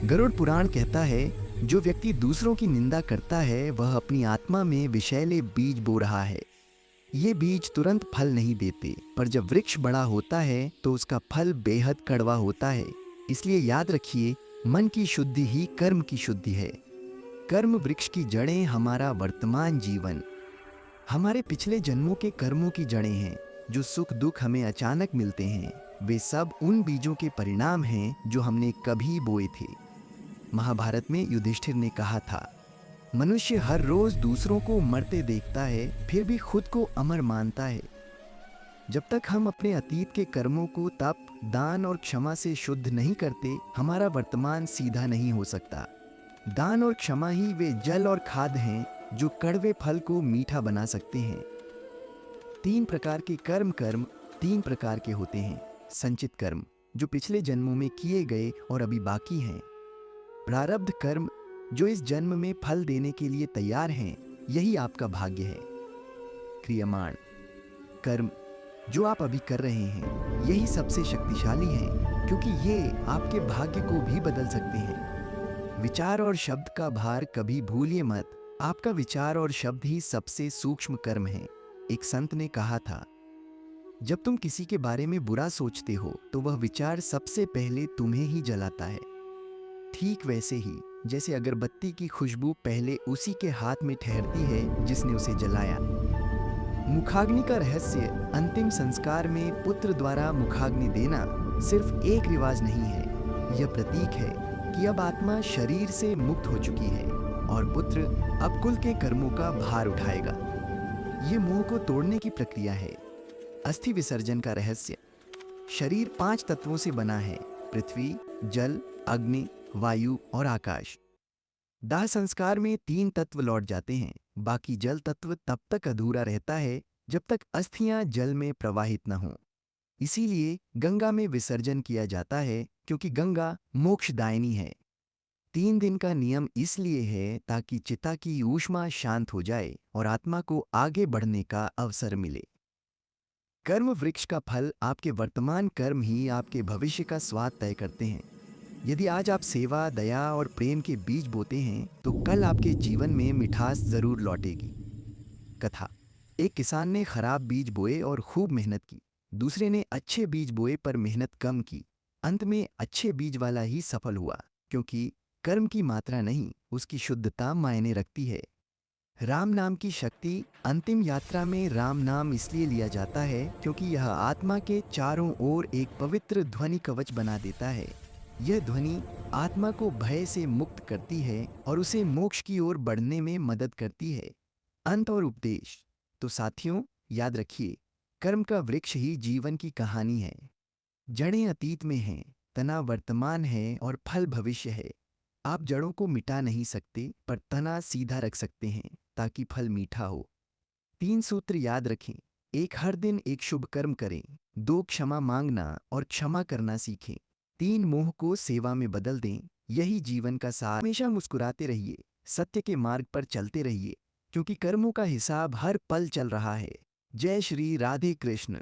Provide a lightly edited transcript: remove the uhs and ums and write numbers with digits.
गरुड़ पुराण कहता है, जो व्यक्ति दूसरों की निंदा करता है वह अपनी आत्मा में विषैले बीज बो रहा है। ये बीज तुरंत फल नहीं देते, पर जब वृक्ष बड़ा होता है तो उसका फल बेहद कड़वा होता है। इसलिए याद रखिए, मन की शुद्धि ही कर्म की शुद्धि है। कर्म वृक्ष की जड़ें हमारा वर्तमान जीवन, हमारे पिछले जन्मों के कर्मों की जड़ें हैं। जो सुख दुख हमें अचानक मिलते हैं, वे सब उन बीजों के परिणाम हैं जो हमने कभी बोए थे। महाभारत में युधिष्ठिर ने कहा था, मनुष्य हर रोज दूसरों को मरते देखता है, फिर भी खुद को अमर मानता है। जब तक हम अपने अतीत के कर्मों को तप, दान और क्षमा से शुद्ध नहीं करते, हमारा वर्तमान सीधा नहीं हो सकता। दान और क्षमा ही वे जल और खाद हैं जो कड़वे फल को मीठा बना सकते हैं। तीन प्रकार के कर्म तीन प्रकार के होते हैं। संचित कर्म, जो पिछले जन्मों में किए गए और अभी बाकी हैं। प्रारब्ध कर्म, जो इस जन्म में फल देने के लिए तैयार हैं, यही आपका भाग्य है। क्रियमाण कर्म, जो आप अभी कर रहे हैं, यही सबसे शक्तिशाली है, क्योंकि ये आपके भाग्य को भी बदल सकते हैं। विचार और शब्द का भार कभी भूलिए मत, आपका विचार और शब्द ही सबसे सूक्ष्म कर्म है। एक संत ने कहा था, जब तुम किसी के बारे में बुरा सोचते हो तो वह विचार सबसे पहले तुम्हें ही जलाता है। ठीक वैसे ही जैसे अगरबत्ती की खुशबू पहले उसी के हाथ में ठहरती है जिसने उसे जलाया। मुखाग्नि का रहस्य, अंतिम संस्कार में पुत्र द्वारा मुखाग्नि देना सिर्फ एक रिवाज नहीं है, यह प्रतीक है कि अब आत्मा शरीर से मुक्त हो चुकी है और पुत्र अब कुल के कर्मों का भार उठाएगा। ये मोह को तोड़ने की प्रक्रिया है। अस्थि विसर्जन का रहस्य, शरीर 5 तत्वों से बना है, पृथ्वी, जल, अग्नि, वायु और आकाश। दाह संस्कार में 3 तत्व लौट जाते हैं, बाकी जल तत्व तब तक अधूरा रहता है जब तक अस्थियां जल में प्रवाहित न हों। इसीलिए गंगा में विसर्जन किया जाता है, क्योंकि गंगा मोक्षदायिनी है। 3 दिन का नियम इसलिए है ताकि चिता की ऊष्मा शांत हो जाए और आत्मा को आगे बढ़ने का अवसर मिले। कर्म वृक्ष का फल, आपके वर्तमान कर्म ही आपके भविष्य का स्वाद तय करते हैं। यदि आज आप सेवा, दया और प्रेम के बीज बोते हैं तो कल आपके जीवन में मिठास जरूर लौटेगी। कथा, एक किसान ने खराब बीज बोए और खूब मेहनत की। दूसरे ने अच्छे बीज बोए पर मेहनत कम की। अंत में अच्छे बीज वाला ही सफल हुआ, क्योंकि कर्म की मात्रा नहीं, उसकी शुद्धता मायने रखती है। राम नाम की शक्ति, अंतिम यात्रा में राम नाम इसलिए लिया जाता है क्योंकि यह आत्मा के चारों ओर एक पवित्र ध्वनि कवच बना देता है। यह ध्वनि आत्मा को भय से मुक्त करती है और उसे मोक्ष की ओर बढ़ने में मदद करती है। अंत और उपदेश, तो साथियों, याद रखिए, कर्म का वृक्ष ही जीवन की कहानी है। जड़ें अतीत में हैं, तना वर्तमान है और फल भविष्य है। आप जड़ों को मिटा नहीं सकते, पर तना सीधा रख सकते हैं ताकि फल मीठा हो। 3 सूत्र याद रखें। 1, हर दिन एक शुभ कर्म करें। 2, क्षमा मांगना और क्षमा करना सीखें। 3, मोह को सेवा में बदल दें। यही जीवन का सार। हमेशा मुस्कुराते रहिए, सत्य के मार्ग पर चलते रहिए, क्योंकि कर्मों का हिसाब हर पल चल रहा है। जय श्री राधे कृष्ण।